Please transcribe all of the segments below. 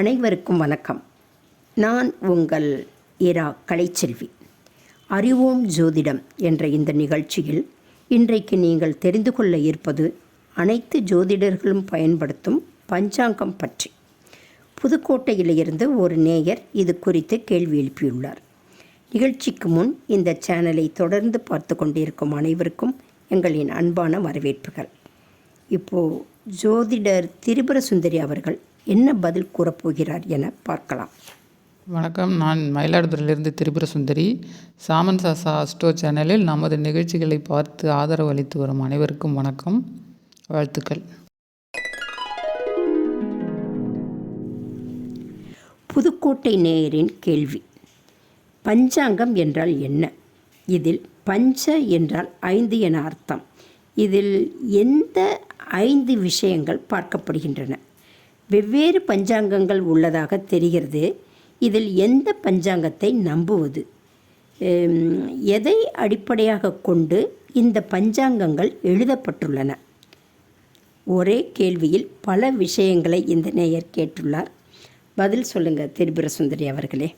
அனைவருக்கும் வணக்கம். நான் உங்கள் இரா கலைச்செல்வி. அறிவோம் ஜோதிடம் என்ற இந்த நிகழ்ச்சியில் இன்றைக்கு நீங்கள் தெரிந்து கொள்ள இருப்பது அனைத்து ஜோதிடர்களும் பயன்படுத்தும் பஞ்சாங்கம் பற்றி. புதுக்கோட்டையிலிருந்து ஒரு நேயர் இது குறித்து கேள்வி எழுப்பியுள்ளார். நிகழ்ச்சிக்கு முன் இந்த சேனலை தொடர்ந்து பார்த்து கொண்டிருக்கும் அனைவருக்கும் எங்களின் அன்பான வரவேற்புகள். இப்போது ஜோதிடர் திரிபுர சுந்தரி அவர்கள் என்ன பதில் கூறப்போகிறார் என பார்க்கலாம். வணக்கம், நான் மயிலாடுதுறையிலிருந்து திரிபுர சுந்தரி. சாமன் சாசா அஸ்ட்ரோ சேனலில் நமது நிகழ்ச்சிகளை பார்த்து ஆதரவு அளித்து வரும் அனைவருக்கும் வணக்கம், வாழ்த்துக்கள். புதுக்கோட்டை நேயரின் கேள்வி: பஞ்சாங்கம் என்றால் என்ன? இதில் பஞ்ச என்றால் 5 என அர்த்தம். இதில் எந்த 5 விஷயங்கள் பார்க்கப்படுகின்றன? வெவ்வேறு பஞ்சாங்கங்கள் உள்ளதாக தெரிகிறது. இதில் எந்த பஞ்சாங்கத்தை நம்புவது? எதை அடிப்படையாக கொண்டு இந்த பஞ்சாங்கங்கள் எழுதப்பட்டுள்ளன? ஒரே கேள்வியில் பல விஷயங்களை இந்த நேயர் கேட்டுள்ளார். பதில் சொல்லுங்கள் திரிபுர சுந்தரி அவர்களே.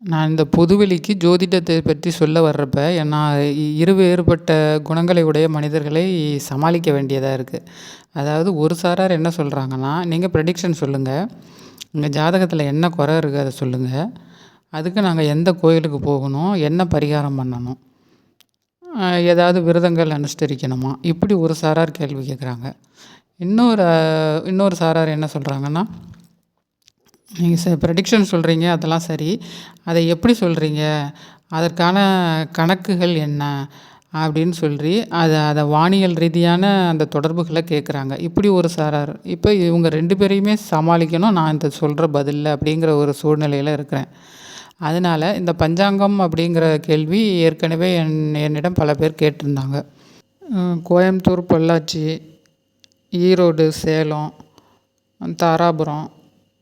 நான் இந்த பொதுவெளிக்கு ஜோதிடத்தை பற்றி சொல்ல வர்றப்ப நான் வேறுபட்ட குணங்களை உடைய மனிதர்களை சமாளிக்க வேண்டியதாக இருக்குது. அதாவது ஒரு சாரார் என்ன சொல்கிறாங்கன்னா, நீங்கள் ப்ரெடிக்ஷன் சொல்லுங்கள், உங்கள் ஜாதகத்தில் என்ன குறை இருக்குது அதை சொல்லுங்கள், அதுக்கு நாங்கள் எந்த கோயிலுக்கு போகணும், என்ன பரிகாரம் பண்ணணும், ஏதாவது விரதங்கள் அனுஷ்டரிக்கணுமா, இப்படி ஒரு சாரார் கேள்வி கேட்குறாங்க. இன்னொரு சாரார் என்ன சொல்கிறாங்கன்னா, நீங்கள் ப்ரெடிக்ஷன் சொல்கிறீங்க, அதெல்லாம் சரி, அதை எப்படி சொல்கிறீங்க, அதற்கான கணக்குகள் என்ன அப்படின்னு சொல்லி அதை வானியல் ரீதியான அந்த தொடர்புகளை கேட்குறாங்க. இப்படி ஒரு சாரார். இப்போ இவங்க 2 பேரையுமே சமாளிக்கணும் நான் இந்த சொல்கிற பதில் அப்படிங்கிற ஒரு சூழ்நிலையில் இருக்கிறேன். அதனால் இந்த பஞ்சாங்கம் அப்படிங்கிற கேள்வி ஏற்கனவே என்னிடம் பல பேர் கேட்டிருந்தாங்க. கோயம்புத்தூர், பொள்ளாச்சி, ஈரோடு, சேலம், தாராபுரம்,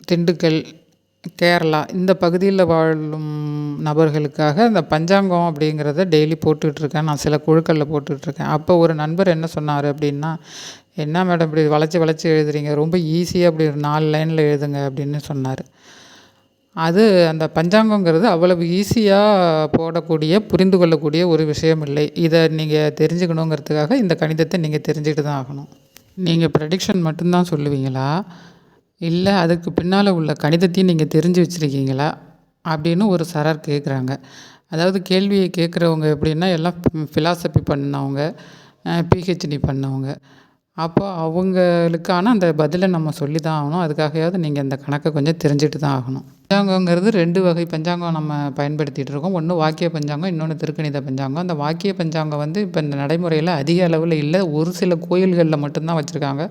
திண்டுக்கல், கேரளா இந்த பகுதியில் வாழும் நபர்களுக்காக இந்த பஞ்சாங்கம் அப்படிங்கிறத டெய்லி போட்டுட்ருக்கேன். நான் சில குழுக்களில் போட்டுட்ருக்கேன். அப்போ ஒரு நண்பர் என்ன சொன்னார் அப்படின்னா, என்ன மேடம் இப்படி வளைச்சி எழுதுறீங்க, ரொம்ப ஈஸியாக அப்படி ஒரு 4 லைனில் எழுதுங்க அப்படின்னு சொன்னார். அது அந்த பஞ்சாங்கங்கிறது அவ்வளவு ஈஸியாக போடக்கூடிய, புரிந்து கொள்ளக்கூடிய ஒரு விஷயம் இல்லை. இதை நீங்கள் தெரிஞ்சுக்கணுங்கிறதுக்காக இந்த கணிதத்தை நீங்கள் தெரிஞ்சுக்கிட்டு தான் ஆகணும். நீங்கள் ப்ரெடிக்ஷன் மட்டும்தான் சொல்லுவீங்களா, இல்லை அதுக்கு பின்னால் உள்ள கணிதத்தையும் நீங்கள் தெரிஞ்சு வச்சுருக்கீங்களா அப்படின்னு ஒரு சாரார் கேட்குறாங்க. அதாவது கேள்வியை கேட்குறவங்க எப்படின்னா, எல்லாம் ஃபிலாசபி பண்ணவங்க, பிஹெச்டி பண்ணவங்க. அப்போ அவங்களுக்கான அந்த பதிலை நம்ம சொல்லி தான் ஆகணும். அதுக்காகவாவது நீங்கள் அந்த கணக்கை கொஞ்சம் தெரிஞ்சுட்டு தான் ஆகணும். பஞ்சாங்கங்கிறது 2 வகை பஞ்சாங்கம் நம்ம பயன்படுத்திகிட்டு இருக்கோம். ஒன்று வாக்கிய பஞ்சாங்கம், இன்னொன்று திருக்கணித பஞ்சாங்கம். அந்த வாக்கிய பஞ்சாங்கம் இப்போ இந்த நடைமுறையில் அதிக அளவில் இல்லை, ஒரு சில கோயில்களில் மட்டும்தான் வச்சுருக்காங்க.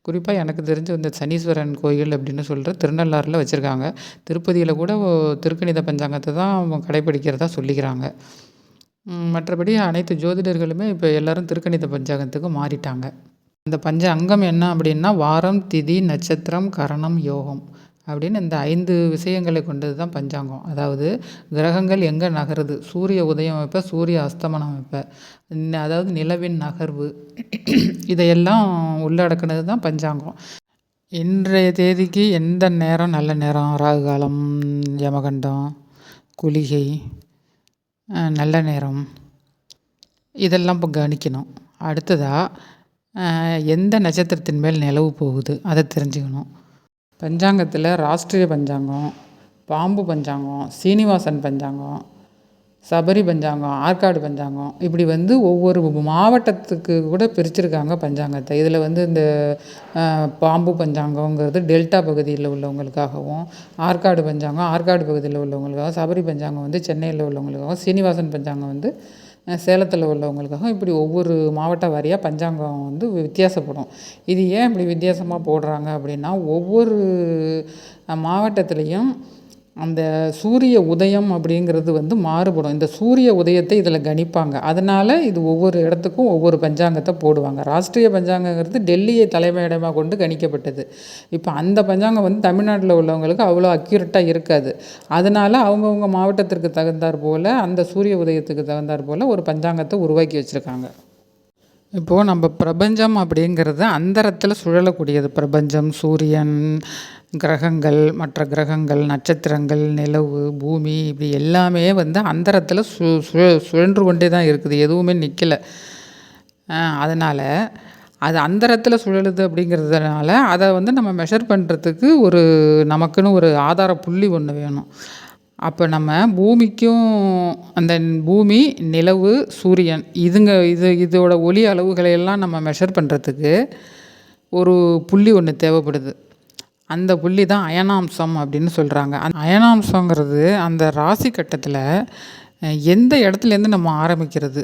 குறிப்பாக எனக்கு தெரிஞ்சு இந்த சனீஸ்வரன் கோயில் அப்படின்னு சொல்கிற திருநள்ளாறில் வச்சுருக்காங்க. திருப்பதியில் கூட திருக்கணித பஞ்சாங்கத்தை தான் கடைப்பிடிக்கிறதா சொல்லிக்கிறாங்க. மற்றபடி அனைத்து ஜோதிடர்களுமே இப்போ எல்லோரும் திருக்கணித பஞ்சாங்கத்துக்கு மாறிட்டாங்க. அந்த பஞ்சாங்கம் என்ன அப்படின்னா, வாரம், திதி, நட்சத்திரம், கரணம், யோகம் அப்படின்னு இந்த 5 விஷயங்களை கொண்டது தான் பஞ்சாங்கம். அதாவது கிரகங்கள் எங்கே நகருது, சூரிய உதயம் வைப்ப, சூரிய அஸ்தமனம் வைப்ப, அதாவது நிலவின் நகர்வு, இதையெல்லாம் உள்ளடக்கினது தான் பஞ்சாங்கம். இன்றைய தேதிக்கு எந்த நேரம் நல்ல நேரம், ராகு காலம், யமகண்டம், குளிகை, நல்ல நேரம், இதெல்லாம் இப்போ கணிக்கணும். அடுத்ததாக எந்த நட்சத்திரத்தின் மேல் நிலவு போகுது அதை தெரிஞ்சுக்கணும். பஞ்சாங்கத்தில் ராஷ்ட்ரிய பஞ்சாங்கம், பாம்பு பஞ்சாங்கம், சீனிவாசன் பஞ்சாங்கம், சபரி பஞ்சாங்கம், ஆற்காடு பஞ்சாங்கம், இப்படி ஒவ்வொரு மாவட்டத்துக்கு கூட பிரிச்சிருக்காங்க பஞ்சாங்கத்தை. இதில் இந்த பாம்பு பஞ்சாங்கங்கிறது டெல்டா பகுதியில் உள்ளவங்களுக்காகவும், ஆற்காடு பஞ்சாங்கம் ஆற்காடு பகுதியில் உள்ளவங்களுக்காகவும், சபரி பஞ்சாங்கம் சென்னையில் உள்ளவங்களுக்காகவும், சீனிவாசன் பஞ்சாங்கம் சேலத்தில் உள்ளவங்களுக்காகவும், இப்படி ஒவ்வொரு மாவட்ட வாரியாக பஞ்சாங்கம் வித்தியாசப்படும். இது ஏன் இப்படி வித்தியாசமாக போடுறாங்க அப்படின்னா, ஒவ்வொரு மாவட்டத்துலேயும் அந்த சூரிய உதயம் அப்படிங்கிறது மாறுபடும். இந்த சூரிய உதயத்தை இதில் கணிப்பாங்க. அதனால் இது ஒவ்வொரு இடத்துக்கும் ஒவ்வொரு பஞ்சாங்கத்தை போடுவாங்க. ராஷ்ட்ரிய பஞ்சாங்கங்கிறது டெல்லியை தலைமையிடமாக கொண்டு கணிக்கப்பட்டது. இப்போ அந்த பஞ்சாங்கம் தமிழ்நாட்டில் உள்ளவங்களுக்கு அவ்வளோ அக்யூரேட்டாக இருக்காது. அதனால் அவங்கவுங்க மாவட்டத்திற்கு தகுந்தாற் போல், அந்த சூரிய உதயத்துக்கு தகுந்தாற் போல் ஒரு பஞ்சாங்கத்தை உருவாக்கி வச்சுருக்காங்க. இப்போது நம்ம பிரபஞ்சம் அப்படிங்கிறது அந்தரத்தில் சுழலக்கூடியது. பிரபஞ்சம், சூரியன், கிரகங்கள், மற்ற கிரகங்கள், நட்சத்திரங்கள், நிலவு, பூமி இப்படி எல்லாமே வந்து அந்தரத்தில் சுழன்று கொண்டே தான் இருக்குது. எதுவுமே நிற்கல. அதனால் அது அந்தரத்தில் சுழலுது அப்படிங்கிறதுனால அதை வந்து நம்ம மெஷர் பண்ணுறதுக்கு நமக்குன்னு ஒரு ஆதார புள்ளி ஒன்று வேணும். அப்போ நம்ம பூமிக்கும் அந்த பூமி, நிலவு, சூரியன் இதோட ஒளி அளவுகளை எல்லாம் நம்ம மெஷர் பண்ணுறதுக்கு ஒரு புள்ளி ஒன்று தேவைப்படுது. அந்த புள்ளி தான் அயனாம்சம் அப்படின்னு சொல்கிறாங்க. அந்த அயனாம்சங்கிறது அந்த ராசி கட்டத்தில் எந்த இடத்துலேருந்து நம்ம ஆரம்பிக்கிறது,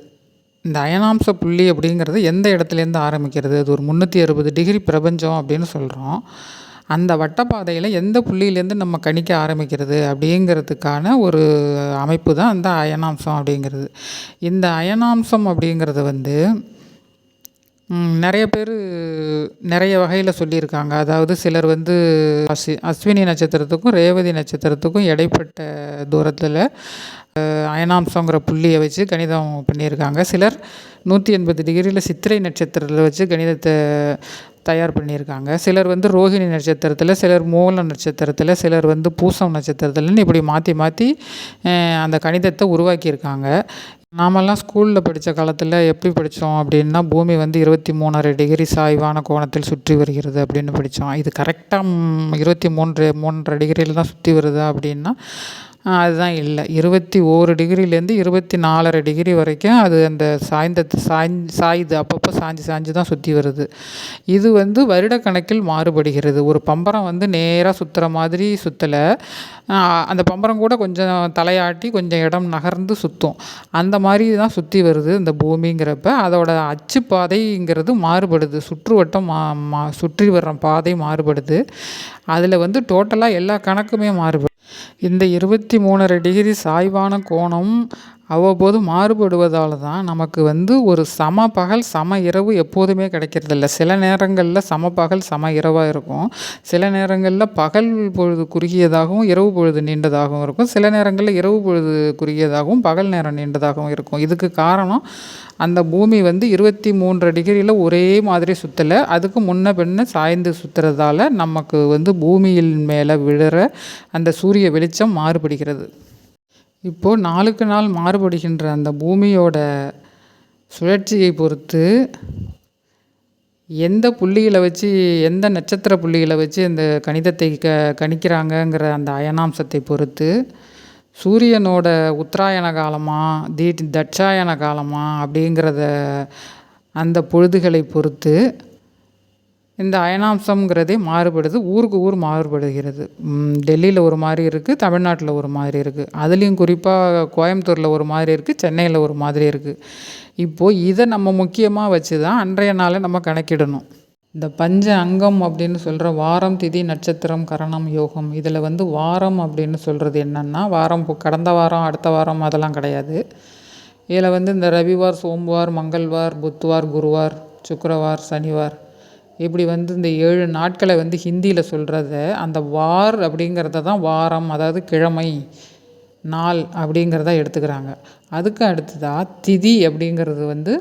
இந்த அயனாம்ச புள்ளி அப்படிங்கிறது எந்த இடத்துலேருந்து ஆரம்பிக்கிறது, அது ஒரு 360 டிகிரி பிரபஞ்சம் அப்படின்னு சொல்கிறோம். அந்த வட்டப்பாதையில் எந்த புள்ளியிலேருந்து நம்ம கணிக்க ஆரம்பிக்கிறது அப்படிங்கிறதுக்கான ஒரு அமைப்பு தான் அந்த அயனாம்சம் அப்படிங்கிறது. இந்த அயனாம்சம் அப்படிங்கிறது வந்து நிறைய பேர் நிறைய வகையில் சொல்லியிருக்காங்க. அதாவது சிலர் வந்து அஸ்வினி நட்சத்திரத்துக்கும் ரேவதி நட்சத்திரத்துக்கும் இடைப்பட்ட தூரத்தில் அயனாம்சங்கிற புள்ளியை வச்சு கணிதம் பண்ணியிருக்காங்க. சிலர் 180 டிகிரியில் சித்திரை நட்சத்திரத்தில் வச்சு கணிதத்தை தயார் பண்ணியிருக்காங்க. சிலர் வந்து ரோஹிணி நட்சத்திரத்தில், சிலர் மூல நட்சத்திரத்தில், சிலர் வந்து பூசம் நட்சத்திரத்தில்னு இப்படி மாற்றி மாற்றி அந்த கணிதத்தை உருவாக்கியிருக்காங்க. நாமெல்லாம் ஸ்கூலில் படித்த காலத்தில் எப்படி படித்தோம் அப்படின்னா, பூமி வந்து 23.5 டிகிரி சாய்வான கோணத்தில் சுற்றி வருகிறது அப்படின்னு படித்தோம். இது கரெக்டாக 3.5 டிகிரியில் தான் சுற்றி வருதா அப்படின்னா அதுதான் இல்லை. 21 டிகிரிலேருந்து 24.5 டிகிரி வரைக்கும் அது அந்த சாயுது அப்பப்போ சாஞ்சு தான் சுற்றி வருது. இது வந்து வருடக்கணக்கில் மாறுபடுகிறது. ஒரு பம்பரம் வந்து நேராக சுற்றுற மாதிரி சுற்றலை, அந்த பம்பரம் கூட கொஞ்சம் தலையாட்டி கொஞ்சம் இடம் நகர்ந்து சுற்றும். அந்த மாதிரி தான் சுற்றி வருது இந்த பூமிங்கிறப்ப. அதோட அச்சு பாதைங்கிறது மாறுபடுது. சுற்றுவட்டம் சுற்றி வர்ற பாதை மாறுபடுது. அதில் வந்து டோட்டலாக எல்லா கணக்குமே மாறுபடுது. இந்த 23.5 டிகிரி சாய்வான கோணம் அவ்வப்போது மாறுபடுவதால் தான் நமக்கு வந்து ஒரு சம பகல் சம இரவு எப்போதுமே கிடைக்கிறதில்ல. சில நேரங்களில் சம பகல் சம இரவாக இருக்கும். சில நேரங்களில் பகல் பொழுது குறுகியதாகவும் இரவு பொழுது நீண்டதாகவும் இருக்கும். சில நேரங்களில் இரவு பொழுது குறுகியதாகவும் பகல் நேரம் நீண்டதாகவும் இருக்கும். இதுக்கு காரணம் அந்த பூமி வந்து 23 டிகிரியில் ஒரே மாதிரி சுற்றலை, அதுக்கு முன்ன பின்ன சாய்ந்து சுற்றுறதால நமக்கு வந்து பூமியில் மேலே விழுற அந்த சூரிய வெளிச்சம் மாறுபடுகிறது. இப்போது நாளுக்கு நாள் மாறுபடுகின்ற அந்த பூமியோட சுழற்சியை பொறுத்து எந்த புள்ளிகளை வச்சு, எந்த நட்சத்திர புள்ளிகளை வச்சு இந்த கணிதத்தை கணிக்கிறாங்கங்கிற அந்த அயனாம்சத்தை பொறுத்து, சூரியனோட உத்தராயண காலமா தட்சாயண காலமா அப்படிங்கிறத அந்த பொழுதுகளை பொறுத்து இந்த அயனாம்சங்கிறதே மாறுபடுது. ஊருக்கு ஊர் மாறுபடுகிறது. டெல்லியில் ஒரு மாதிரி இருக்குது, தமிழ்நாட்டில் ஒரு மாதிரி இருக்குது. அதுலேயும் குறிப்பாக கோயம்புத்தூரில் ஒரு மாதிரி இருக்குது, சென்னையில் ஒரு மாதிரி இருக்குது. இப்போது இதை நம்ம முக்கியமாக வச்சு தான் அன்றைய நாளை நம்ம கணக்கிடணும். இந்த பஞ்ச அங்கம் அப்படின்னு சொல்கிற வாரம், திதி, நட்சத்திரம், கரணம், யோகம், இதில் வந்து வாரம் அப்படின்னு சொல்கிறது என்னென்னா, வாரம் கடந்த வாரம் அடுத்த வாரம் அதெல்லாம் கிடையாது. இதில் வந்து இந்த ரவிவார், சோம்வார், மங்கள்வார், புத்வார், குருவார், சுக்கிரவார், சனிவார் இப்படி வந்து இந்த 7 நாட்களை வந்து ஹிந்தியில் சொல்கிறத அந்த வார் அப்படிங்கிறத தான் வாரம், அதாவது கிழமை, நாள் அப்படிங்கிறத எடுத்துக்கிறாங்க. அதுக்கு அடுத்ததாக திதி அப்படிங்கிறது வந்து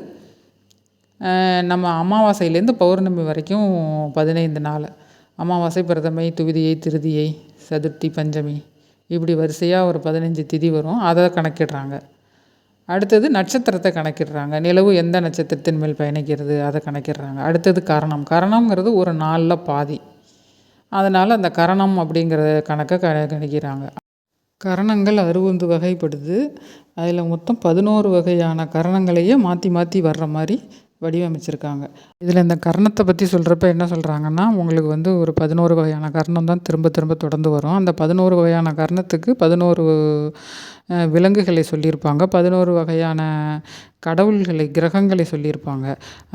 நம்ம அமாவாசையிலேருந்து பௌர்ணமி வரைக்கும் 15 நாள். அமாவாசை, பிரதமை, துவிதியை, திருதியை, சதுர்த்தி, பஞ்சமி இப்படி வரிசையாக ஒரு 15 திதி வரும். அதை கணக்கிடுறாங்க. அடுத்தது நட்சத்திரத்தை கணக்கிடுறாங்க. நிலவு எந்த நட்சத்திரத்தின் மேல் பயணிக்கிறது அதை கணக்கிடுறாங்க. அடுத்தது கரணம்ங்கிறது ஒரு நாளில் பாதி. அதனால் அந்த கரணம் அப்படிங்கிற கணக்கை கணிக்கிறாங்க. கரணங்கள் 60 வகைப்படுது. அதில் மொத்தம் 11 வகையான கரணங்களையே மாற்றி மாற்றி வர்ற மாதிரி வடிவமைச்சிருக்காங்க. இதில் இந்த கர்ணத்தை பற்றி சொல்கிறப்ப என்ன சொல்கிறாங்கன்னா, உங்களுக்கு வந்து ஒரு 11 வகையான கர்ணம் தான் திரும்ப திரும்ப தொடர்ந்து வரும். அந்த 11 வகையான கர்ணத்துக்கு 11 விலங்குகளை சொல்லியிருப்பாங்க. 11 வகையான கடவுள்களை, கிரகங்களை சொல்லியிருப்பாங்க.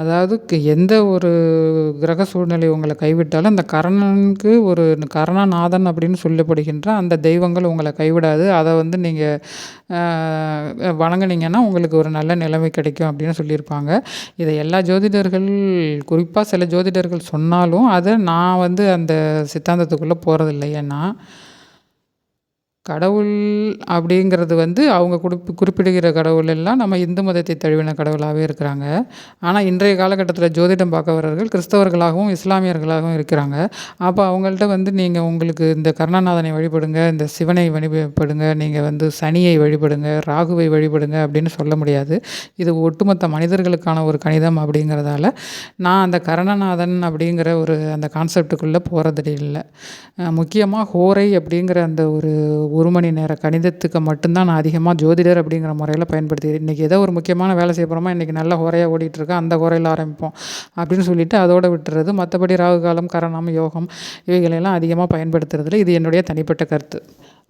அதாவது எந்த ஒரு கிரக சூழ்நிலை உங்களை கைவிட்டாலும் அந்த கர்ணனுக்கு ஒரு கர்ணநாதன் அப்படின்னு சொல்லப்படுகின்ற அந்த தெய்வங்கள் உங்களை கைவிடாது. அதை வந்து நீங்கள் வணங்குனீங்கன்னா உங்களுக்கு ஒரு நல்ல நிலைமை கிடைக்கும் அப்படின்னு சொல்லியிருப்பாங்க. இதை எல்லா ஜோதிடர்கள், குறிப்பாக சில ஜோதிடர்கள் சொன்னாலும் அதை நான் வந்து அந்த சித்தாந்தத்துக்குள்ளே போகிறதில்லை. ஏன்னா கடவுள் அப்படிங்கிறது வந்து அவங்க குறிப்பிடுகிற கடவுள் எல்லாம் நம்ம இந்து மதத்தை தழுவின கடவுளாகவே இருக்கிறாங்க. ஆனால் இன்றைய காலகட்டத்தில் ஜோதிடம் பார்க்க வர்றவர்கள் கிறிஸ்தவர்களாகவும் இஸ்லாமியர்களாகவும் இருக்கிறாங்க. அப்போ அவங்கள்ட்ட வந்து நீங்கள் உங்களுக்கு இந்த கருணாநாதனை வழிபடுங்க, இந்த சிவனை வழிபடுங்க, நீங்கள் வந்து சனியை வழிபடுங்க, ராகுவை வழிபடுங்க அப்படின்னு சொல்ல முடியாது. இது ஒட்டுமொத்த மனிதர்களுக்கான ஒரு கணிதம் அப்படிங்கிறதால நான் அந்த கருணாநாதன் அப்படிங்கிற அந்த கான்செப்டுக்குள்ளே போகிறது இல்லை. முக்கியமாக ஹோரை அப்படிங்கிற அந்த ஒரு மணி நேர கணிதத்துக்கு மட்டும்தான் நான் அதிகமாக ஜோதிடர் அப்படிங்கிற முறையில் பயன்படுத்திக்கிறேன். இன்றைக்கி ஏதோ ஒரு முக்கியமான வேலை செய்ய போகிறோமா, இன்றைக்கி நல்ல ஹோரையாக ஓடிட்டுருக்கு, அந்த ஹோரையில் ஆரம்பிப்போம் அப்படின்னு சொல்லிட்டு அதோட விட்டுறது. மற்றபடி ராகு காலம், கரணம், யோகம் இவைகளெல்லாம் அதிகமாக பயன்படுத்துறதில்ல. இது என்னுடைய தனிப்பட்ட கருத்து.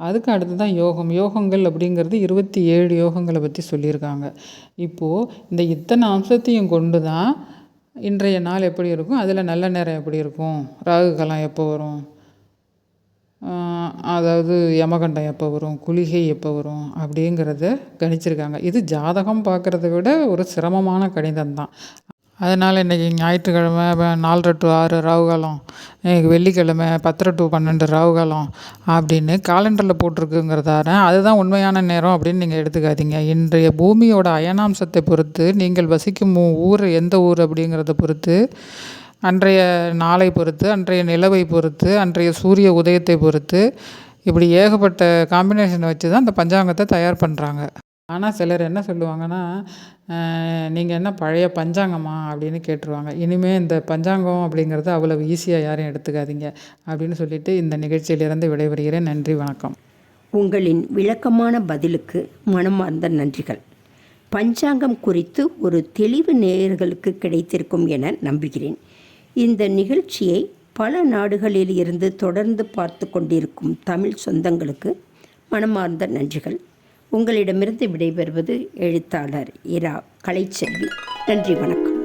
அதுக்கு அடுத்து தான் யோகங்கள் அப்படிங்கிறது 27 யோகங்களை பற்றி சொல்லியிருக்காங்க. இப்போது இந்த இத்தனை அம்சத்தையும் கொண்டு தான் இன்றைய நாள் எப்படி இருக்கும், அதில் நல்ல நேரம் எப்படி இருக்கும், ராகு காலம் எப்போ வரும், அதாவது யமகண்டம் எப்போ வரும், குளிகை எப்போ வரும் அப்படிங்கிறத கணிச்சிருக்காங்க. இது ஜாதகம் பார்க்குறத விட ஒரு சிரமமான கணிதம் தான். அதனால் இன்றைக்கி ஞாயிற்றுக்கிழமை 4:30 to 6 ராகுகாலம், இன்றைக்கி வெள்ளிக்கிழமை 10:30 to 12 ராகுகாலம் அப்படின்னு காலண்டரில் போட்டிருக்குங்கிறதால அதுதான் உண்மையான நேரம் அப்படின்னு நீங்கள் எடுத்துக்காதீங்க. இன்றைய பூமியோட அயனாம்சத்தை பொறுத்து, நீங்கள் வசிக்கும் ஊர் எந்த ஊர் அப்படிங்கிறத பொறுத்து, அன்றைய நாளை பொறுத்து, அன்றைய நிலவை பொறுத்து, அன்றைய சூரிய உதயத்தை பொறுத்து, இப்படி ஏகப்பட்ட காம்பினேஷனை வச்சு தான் இந்த பஞ்சாங்கத்தை தயார் பண்ணுறாங்க. ஆனால் சிலர் என்ன சொல்லுவாங்கன்னா, நீங்கள் என்ன பழைய பஞ்சாங்கமா அப்படின்னு கேட்டுருவாங்க. இனிமேல் இந்த பஞ்சாங்கம் அப்படிங்கிறது அவ்வளவு ஈஸியாக யாரையும் எடுத்துக்காதீங்க அப்படின்னு சொல்லிட்டு இந்த நிகழ்ச்சியிலிருந்து விடைபெறுகிறேன். நன்றி, வணக்கம். உங்களின் விளக்கமான பதிலுக்கு மனமார்ந்த நன்றிகள். பஞ்சாங்கம் குறித்து ஒரு தெளிவு நேயர்களுக்கு கிடைத்திருக்கும் என நம்புகிறேன். இந்த நிகழ்ச்சியை பல நாடுகளில் இருந்து தொடர்ந்து பார்த்து கொண்டிருக்கும் தமிழ் சொந்தங்களுக்கு மனமார்ந்த நன்றிகள். உங்களிடமிருந்து விடைபெறுவது எழுத்தாளர் இரா கலைச்செல்வி. நன்றி, வணக்கம்.